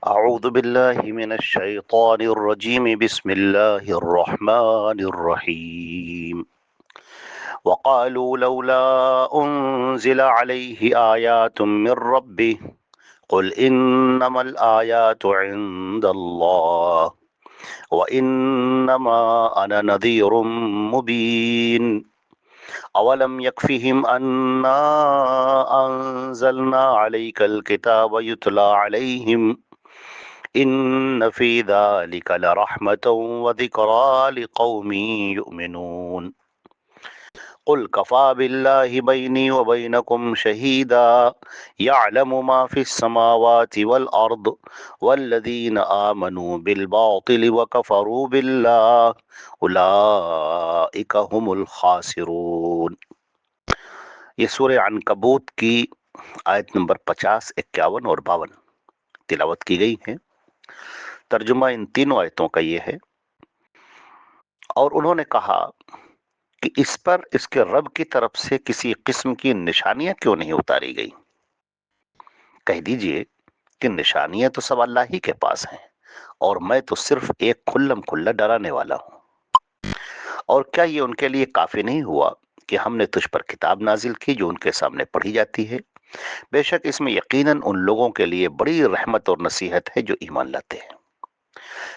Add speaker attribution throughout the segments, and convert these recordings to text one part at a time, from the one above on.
Speaker 1: أعوذ بالله من الشيطان الرجيم بسم الله الرحمن الرحيم وقالوا لولا أنزل عليه آيات من ربه قل إنما الآيات عند الله وإنما أنا نذير مبين أولم يكفهم أنا أنزلنا عليك الكتاب يتلى عليهم إن في ذلك لرحمة وذكرى لقوم يؤمنون قل كفى بالله بيني وبينكم شهيدا يعلم ما في السماوات والأرض والذين آمنوا بالباطل وكفروا بالله أولئك هم الخاسرون۔ یہ سورہ عنکبوت کی آیت نمبر 50، 51 اور 52 تلاوت کی گئی ہیں۔ ترجمہ ان تینوں آیتوں کا یہ ہے، اور انہوں نے کہا کہ اس پر اس کے رب کی طرف سے کسی قسم کی نشانیاں کیوں نہیں اتاری گئی؟ کہہ دیجئے کہ نشانیاں تو سب اللہ ہی کے پاس ہیں، اور میں تو صرف ایک کھلم کھلا ڈرانے والا ہوں۔ اور کیا یہ ان کے لیے کافی نہیں ہوا کہ ہم نے تجھ پر کتاب نازل کی جو ان کے سامنے پڑھی جاتی ہے؟ بے شک اس میں یقیناً ان لوگوں کے لیے بڑی رحمت اور نصیحت ہے جو ایمان لاتے ہیں۔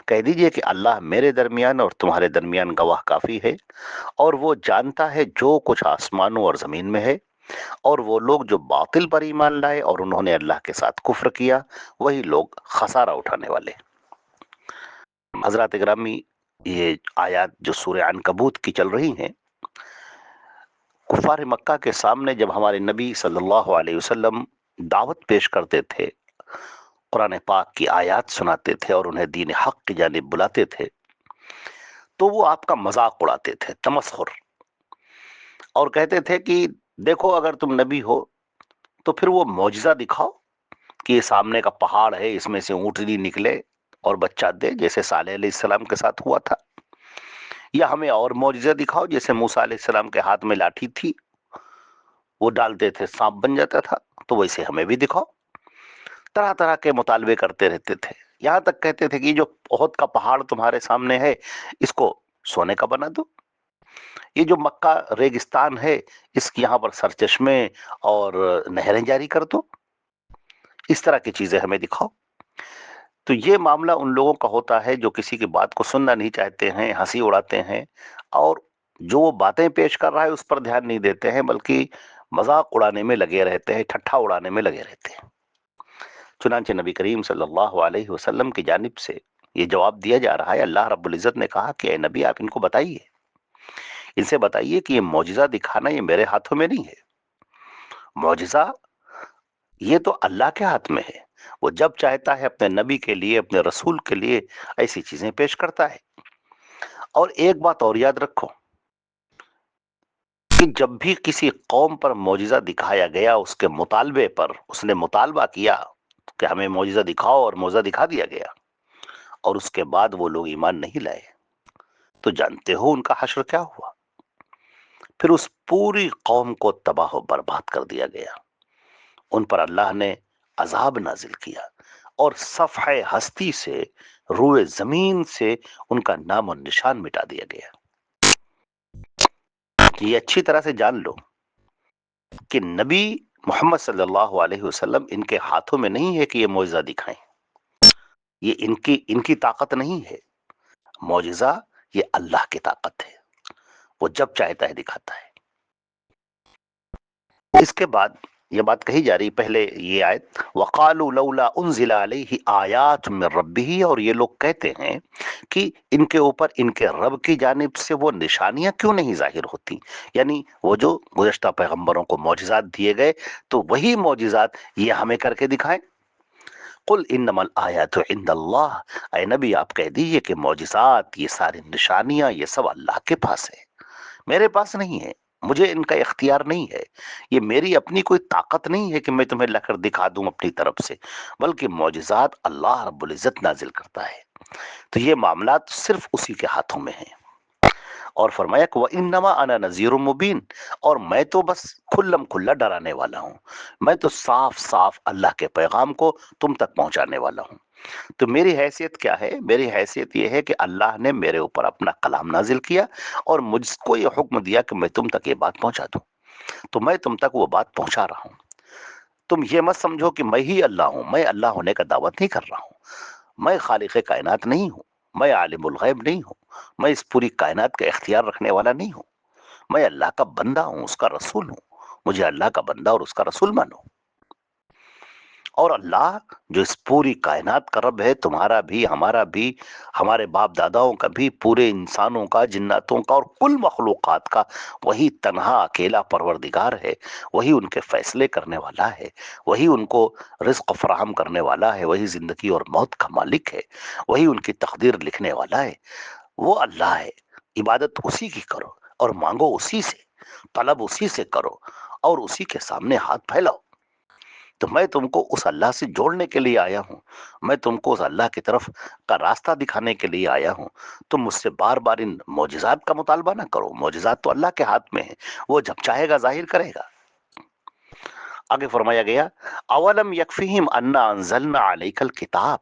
Speaker 1: کہہ دیجئے کہ اللہ میرے درمیان اور تمہارے درمیان گواہ کافی ہے، اور وہ جانتا ہے جو کچھ آسمانوں اور زمین میں ہے، اور وہ لوگ جو باطل پر ایمان لائے اور انہوں نے اللہ کے ساتھ کفر کیا، وہی لوگ خسارہ اٹھانے والے۔ حضرات گرامی، یہ آیات جو سورہ عنکبوت کی چل رہی ہیں، کفار مکہ کے سامنے جب ہمارے نبی صلی اللہ علیہ وسلم دعوت پیش کرتے تھے، قرآن پاک کی آیات سناتے تھے اور انہیں دین حق کی جانب بلاتے تھے، تو وہ آپ کا مذاق اڑاتے تھے، تمسخر، اور کہتے تھے کہ دیکھو اگر تم نبی ہو تو پھر وہ معجزہ دکھاؤ کہ یہ سامنے کا پہاڑ ہے، اس میں سے اونٹنی نکلے اور بچہ دے جیسے صالح علیہ السلام کے ساتھ ہوا تھا، یا ہمیں اور معجزہ دکھاؤ جیسے موسیٰ علیہ السلام کے ہاتھ میں لاٹھی تھی، وہ ڈالتے تھے سانپ بن جاتا تھا، تو ویسے ہمیں بھی دکھاؤ۔ طرح طرح کے مطالبے کرتے رہتے تھے، یہاں تک کہتے تھے کہ جو احد کا پہاڑ تمہارے سامنے ہے اس کو سونے کا بنا دو، یہ جو مکہ ریگستان ہے اس کی یہاں پر سرچشمے اور نہریں جاری کر دو، اس طرح کی چیزیں ہمیں دکھاؤ۔ تو یہ معاملہ ان لوگوں کا ہوتا ہے جو کسی کی بات کو سننا نہیں چاہتے ہیں، ہنسی اڑاتے ہیں، اور جو وہ باتیں پیش کر رہا ہے اس پر دھیان نہیں دیتے ہیں، بلکہ مذاق اڑانے میں لگے رہتے ہیں، ٹھٹھا اڑانے میں لگے رہتے ہیں۔ چنانچہ نبی کریم صلی اللہ علیہ وسلم کی جانب سے یہ جواب دیا جا رہا ہے۔ اللہ رب العزت نے کہا کہ اے نبی آپ ان کو بتائیے، ان سے بتائیے کہ یہ معجزہ دکھانا یہ میرے ہاتھوں میں نہیں ہے، معجزہ یہ تو اللہ کے ہاتھ میں ہے، وہ جب چاہتا ہے اپنے نبی کے لیے، اپنے رسول کے لیے ایسی چیزیں پیش کرتا ہے۔ اور ایک بات اور یاد رکھو کہ جب بھی کسی قوم پر معجزہ دکھایا گیا، اس کے مطالبے پر اس نے مطالبہ کیا کہ ہمیں معجزہ دکھاؤ، اور معجزہ دکھا دیا گیا، اور اس کے بعد وہ لوگ ایمان نہیں لائے، تو جانتے ہو ان کا حشر کیا ہوا؟ پھر اس پوری قوم کو تباہ و برباد کر دیا گیا، ان پر اللہ نے عذاب نازل کیا، اور صفحہ ہستی سے، روئے زمین سے ان کا نام و نشان مٹا دیا گیا۔ یہ اچھی طرح سے جان لو کہ نبی محمد صلی اللہ علیہ وسلم ان کے ہاتھوں میں نہیں ہے کہ یہ معجزہ دکھائیں، یہ ان کی طاقت نہیں ہے، معجزہ یہ اللہ کی طاقت ہے، وہ جب چاہتا ہے دکھاتا ہے۔ اس کے بعد یہ بات کہی جا رہی، پہلے یہ آیت وَقَالُوا لَوْلَا أُنزِلَ عَلَيْهِ آيَاتٌ مِّن رَبِّهِ، اور یہ لوگ کہتے ہیں کہ ان کے اوپر ان کے رب کی جانب سے وہ نشانیاں کیوں نہیں ظاہر ہوتی، یعنی وہ جو گزشتہ پیغمبروں کو معجزات دیے گئے تو وہی معجزات یہ ہمیں کر کے دکھائیں۔ قل انما الآیات عند اللہ، اے نبی آپ کہہ دیجئے کہ معجزات، یہ ساری نشانیاں، یہ سب اللہ کے پاس ہے، میرے پاس نہیں ہے، مجھے ان کا اختیار نہیں ہے، یہ میری اپنی کوئی طاقت نہیں ہے کہ میں تمہیں لا کر دکھا دوں اپنی طرف سے، بلکہ معجزات اللہ رب العزت نازل کرتا ہے، تو یہ معاملات صرف اسی کے ہاتھوں میں ہیں۔ اور فرمایا کہ وَإِنَّمَا أَنَا نَذِيرٌ مُبِينٌ، اور میں تو بس کھلم کھلا ڈرانے والا ہوں، میں تو صاف صاف اللہ کے پیغام کو تم تک پہنچانے والا ہوں۔ تو میری حیثیت کیا ہے؟ میری حیثیت یہ ہے کہ اللہ نے میرے اوپر اپنا کلام نازل کیا اور مجھ کو یہ حکم دیا کہ میں تم تک یہ بات پہنچا دوں، تو میں تم تک وہ بات پہنچا رہا ہوں۔ تم یہ مت سمجھو کہ میں ہی اللہ ہوں، میں اللہ ہونے کا دعوت نہیں کر رہا ہوں، میں خالق کائنات نہیں ہوں، میں عالم الغیب نہیں ہوں، میں اس پوری کائنات کا اختیار رکھنے والا نہیں ہوں، میں اللہ کا بندہ ہوں، اس کا رسول ہوں، مجھے اللہ کا بندہ اور اس کا رسول مانو۔ اور اللہ جو اس پوری کائنات کا رب ہے، تمہارا بھی، ہمارا بھی، ہمارے باپ داداؤں کا بھی، پورے انسانوں کا، جناتوں کا اور کل مخلوقات کا، وہی تنہا اکیلا پروردگار ہے، وہی ان کے فیصلے کرنے والا ہے، وہی ان کو رزق فراہم کرنے والا ہے، وہی زندگی اور موت کا مالک ہے، وہی ان کی تقدیر لکھنے والا ہے۔ وہ اللہ ہے، عبادت اسی کی کرو اور مانگو اسی سے، طلب اسی سے کرو اور اسی کے سامنے ہاتھ پھیلاؤ۔ تو میں تم کو اس اللہ سے جوڑنے کے لیے آیا ہوں، میں تم کو اس اللہ کی طرف کا راستہ دکھانے کے لیے آیا ہوں۔ تم مجھ سے بار بار ان معجزات کا مطالبہ نہ کرو، معجزات تو اللہ کے ہاتھ میں ہیں، وہ جب چاہے گا ظاہر کرے گا۔ آگے فرمایا گیا، اولم یکفیہم انا انزلنا علیک الکتاب،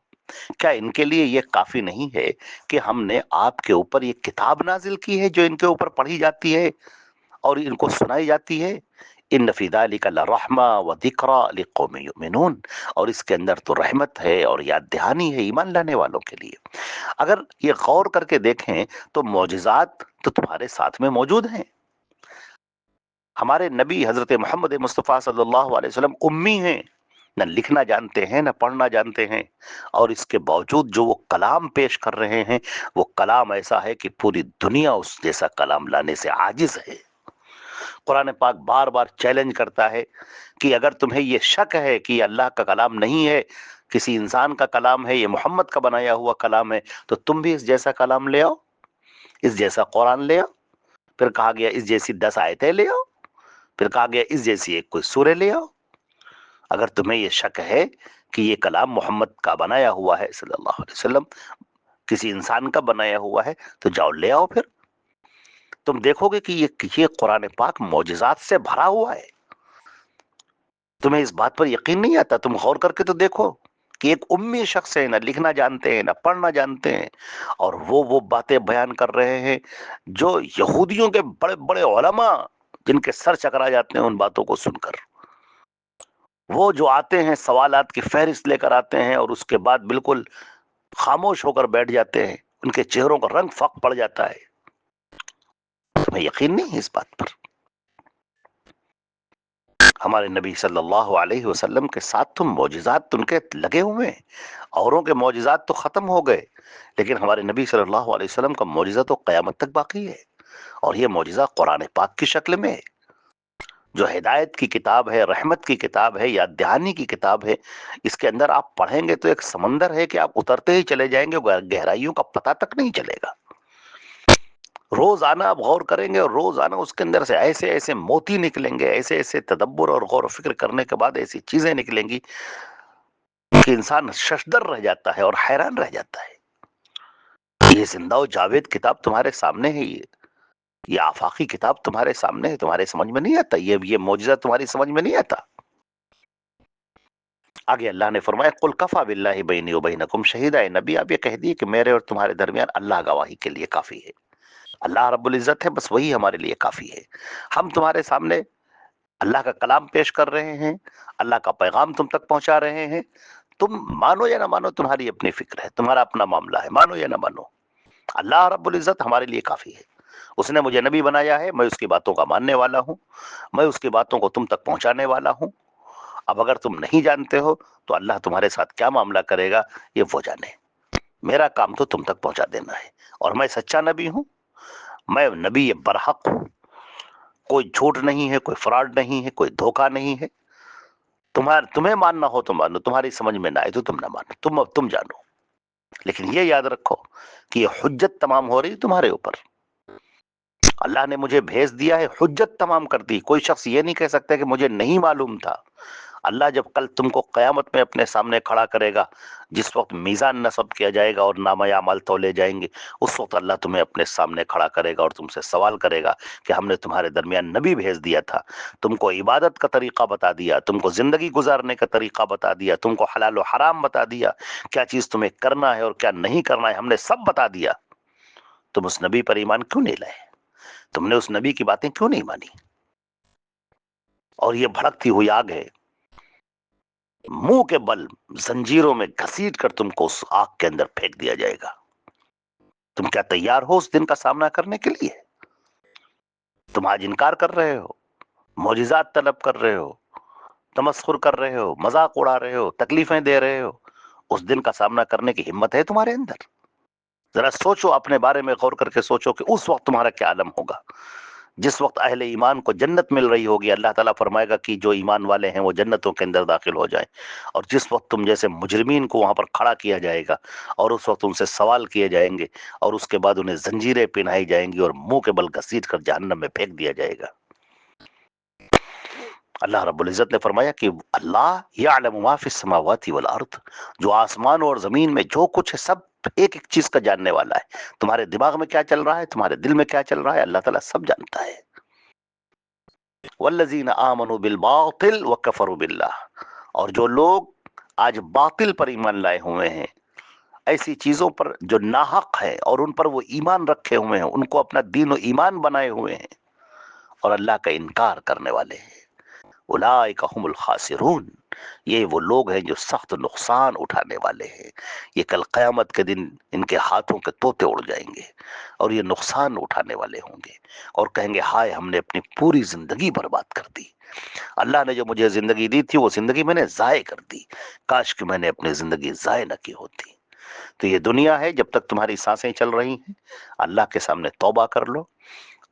Speaker 1: کیا ان کے لیے یہ کافی نہیں ہے کہ ہم نے آپ کے اوپر یہ کتاب نازل کی ہے جو ان کے اوپر پڑھی جاتی ہے اور ان کو سنائی جاتی ہے؟ ان فی ذلک لرحمہ وذکری لقوم یؤمنون، اور اس کے اندر تو رحمت ہے اور یاد دہانی ہے ایمان لانے والوں کے لیے۔ اگر یہ غور کر کے دیکھیں تو معجزات تو تمہارے ساتھ میں موجود ہیں۔ ہمارے نبی حضرت محمد مصطفیٰ صلی اللہ علیہ وسلم امی ہیں، نہ لکھنا جانتے ہیں نہ پڑھنا جانتے ہیں، اور اس کے باوجود جو وہ کلام پیش کر رہے ہیں، وہ کلام ایسا ہے کہ پوری دنیا اس جیسا کلام لانے سے عاجز ہے۔ قرآن پاک بار بار چیلنج کرتا ہے کہ اگر تمہیں یہ شک ہے کہ یہ اللہ کا کلام نہیں ہے، کسی انسان کا کلام ہے، یہ محمد کا بنایا ہوا کلام ہے، تو تم بھی اس جیسا کلام لے آؤ، اس جیسا قرآن لے آؤ۔ پھر کہا گیا اس جیسی 10 آیتیں لے آؤ، پھر کہا گیا اس جیسی ایک کوئی سورہ لے آؤ۔ اگر تمہیں یہ شک ہے کہ یہ کلام محمد کا بنایا ہوا ہے صلی اللہ علیہ وسلم، کسی انسان کا بنایا ہوا ہے، تو جاؤ لے آؤ۔ پھر تم دیکھو گے کہ یہ قرآن پاک معجزات سے بھرا ہوا ہے۔ تمہیں اس بات پر یقین نہیں آتا؟ تم غور کر کے تو دیکھو کہ ایک امی شخص ہے، نہ لکھنا جانتے ہیں نہ پڑھنا جانتے ہیں، اور وہ باتیں بیان کر رہے ہیں جو یہودیوں کے بڑے بڑے علماء جن کے سر چکرا جاتے ہیں ان باتوں کو سن کر۔ وہ جو آتے ہیں سوالات کی فہرست لے کر آتے ہیں اور اس کے بعد بالکل خاموش ہو کر بیٹھ جاتے ہیں، ان کے چہروں کا رنگ فاق پڑ جاتا ہے۔ تمہیں یقین نہیں ہے اس بات پر؟ ہمارے نبی صلی اللہ علیہ وسلم کے ساتھ تو معجزات ان کے لگے ہوئے ہیں، اوروں کے معجزات تو ختم ہو گئے، لیکن ہمارے نبی صلی اللہ علیہ وسلم کا معجزہ تو قیامت تک باقی ہے، اور یہ معجزہ قرآن پاک کی شکل میں ہے، جو ہدایت کی کتاب ہے، رحمت کی کتاب ہے، یاد دہانی کی کتاب ہے۔ اس کے اندر آپ پڑھیں گے تو ایک سمندر ہے کہ آپ اترتے ہی چلے جائیں گے، گہرائیوں کا پتہ تک نہیں چلے گا۔ روزانہ آپ غور کریں گے اور روزانہ اس کے اندر سے ایسے ایسے موتی نکلیں گے، ایسے ایسے تدبر اور غور و فکر کرنے کے بعد ایسی چیزیں نکلیں گی کہ انسان ششدر رہ جاتا ہے اور حیران رہ جاتا ہے۔ یہ زندہ و جاوید کتاب تمہارے سامنے ہے، یہ آفاقی کتاب تمہارے سامنے ہے، تمہارے سمجھ میں نہیں آتا، یہ معجزہ تمہاری سمجھ میں نہیں آتا۔ آگے اللہ نے فرمایا قل کفا باللہ بینی و بینکم شہیدا، اے نبی آپ یہ کہہ دیے کہ میرے اور تمہارے درمیان اللہ گواہی کے لیے کافی ہے، اللہ رب العزت ہے، بس وہی ہمارے لیے کافی ہے۔ ہم تمہارے سامنے اللہ کا کلام پیش کر رہے ہیں، اللہ کا پیغام تم تک پہنچا رہے ہیں، تم مانو یا نہ مانو تمہاری اپنی فکر ہے، تمہارا اپنا معاملہ ہے، مانو یا نہ مانو، اللہ رب العزت ہمارے لیے کافی ہے۔ اس نے مجھے نبی بنایا ہے، میں اس کی باتوں کا ماننے والا ہوں، میں اس کی باتوں کو تم تک پہنچانے والا ہوں۔ اب اگر تم نہیں جانتے ہو تو اللہ تمہارے ساتھ کیا معاملہ کرے گا یہ وہ جانے، میرا کام تو تم تک پہنچا دینا ہے، اور میں سچا نبی ہوں، میں نبی برحق ہوں، کوئی جھوٹ نہیں ہے، کوئی فراڈ نہیں ہے، کوئی دھوکہ نہیں ہے۔ تمہیں ماننا ہو تو مانو، تمہاری سمجھ میں نہ آئے تو تم نہ مانو، تم جانو، لیکن یہ یاد رکھو کہ یہ حجت تمام ہو رہی تمہارے اوپر۔ اللہ نے مجھے بھیج دیا ہے، حجت تمام کر دی، کوئی شخص یہ نہیں کہہ سکتا کہ مجھے نہیں معلوم تھا۔ اللہ جب کل تم کو قیامت میں اپنے سامنے کھڑا کرے گا، جس وقت میزان نصب کیا جائے گا اور نامہ اعمال تولے جائیں گے، اس وقت اللہ تمہیں اپنے سامنے کھڑا کرے گا اور تم سے سوال کرے گا کہ ہم نے تمہارے درمیان نبی بھیج دیا تھا، تم کو عبادت کا طریقہ بتا دیا، تم کو زندگی گزارنے کا طریقہ بتا دیا، تم کو حلال و حرام بتا دیا، کیا چیز تمہیں کرنا ہے اور کیا نہیں کرنا ہے ہم نے سب بتا دیا، تم اس نبی پر ایمان کیوں نہیں لائے؟ تم نے اس نبی کی باتیں کیوں نہیں مانی؟ اور یہ بھڑکتی ہوئی آگ ہے، منہ کے بل زنجیروں میں گھسیٹ کر تم کو اس آگ کے اندر پھینک دیا جائے گا۔ تم کیا تیار ہو اس دن کا سامنا کرنے کے لیے؟ تم آج انکار کر رہے ہو، معجزات طلب کر رہے ہو، تمسخر کر رہے ہو، مذاق اڑا رہے ہو، تکلیفیں دے رہے ہو، اس دن کا سامنا کرنے کی ہمت ہے تمہارے اندر؟ ذرا سوچو، اپنے بارے میں غور کر کے سوچو کہ اس وقت تمہارا کیا عالم ہوگا۔ جس وقت اہل ایمان کو جنت مل رہی ہوگی، اللہ تعالیٰ فرمائے گا کہ جو ایمان والے ہیں وہ جنتوں کے اندر داخل ہو جائیں، اور جس وقت تم جیسے مجرمین کو وہاں پر کھڑا کیا جائے گا اور اس وقت ان سے سوال کیے جائیں گے اور اس کے بعد انہیں زنجیریں پہنائی جائیں گی اور منہ کے بل گھسیٹ کر جہنم میں پھینک دیا جائے گا۔ اللہ رب العزت نے فرمایا کہ اللہ یعلم ما فی السماوات والارض، جو آسمان اور زمین میں جو کچھ ہے سب ایک ایک چیز کا جاننے والا ہے۔ تمہارے دماغ میں کیا چل رہا ہے، تمہارے دل میں کیا چل رہا ہے، اللہ تعالیٰ سب جانتا ہے۔ والذین آمنوا بالباطل وکفروا باللہ، اور جو لوگ آج باطل پر ایمان لائے ہوئے ہیں، ایسی چیزوں پر جو ناحق ہے اور ان پر وہ ایمان رکھے ہوئے ہیں، ان کو اپنا دین و ایمان بنائے ہوئے ہیں اور اللہ کا انکار کرنے والے ہیں، اولئک هم الخاسرون، یہ وہ لوگ ہیں جو سخت نقصان اٹھانے والے ہیں۔ یہ کل قیامت کے دن ان کے ہاتھوں کے طوطے اڑ جائیں گے اور یہ نقصان اٹھانے والے ہوں گے اور کہیں گے ہائے ہم نے اپنی پوری زندگی برباد کر دی، اللہ نے جو مجھے زندگی دی تھی وہ زندگی میں نے ضائع کر دی، کاش کہ میں نے اپنی زندگی ضائع نہ کی ہوتی۔ تو یہ دنیا ہے، جب تک تمہاری سانسیں چل رہی ہیں اللہ کے سامنے توبہ کر لو،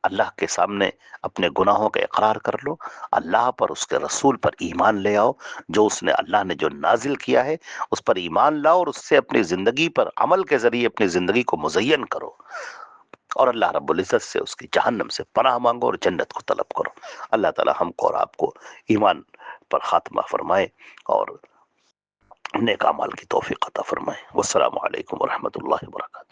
Speaker 1: اللہ کے سامنے اپنے گناہوں کا اقرار کر لو، اللہ پر، اس کے رسول پر ایمان لے آؤ، جو اس نے اللہ نے جو نازل کیا ہے اس پر ایمان لاؤ اور اس سے اپنی زندگی پر عمل کے ذریعے اپنی زندگی کو مزین کرو، اور اللہ رب العزت سے اس کی جہنم سے پناہ مانگو اور جنت کو طلب کرو۔ اللہ تعالی ہم کو اور آپ کو ایمان پر خاتمہ فرمائے اور نیک اعمال کی توفیق عطا فرمائے۔ والسلام علیکم ورحمۃ اللہ وبرکاتہ۔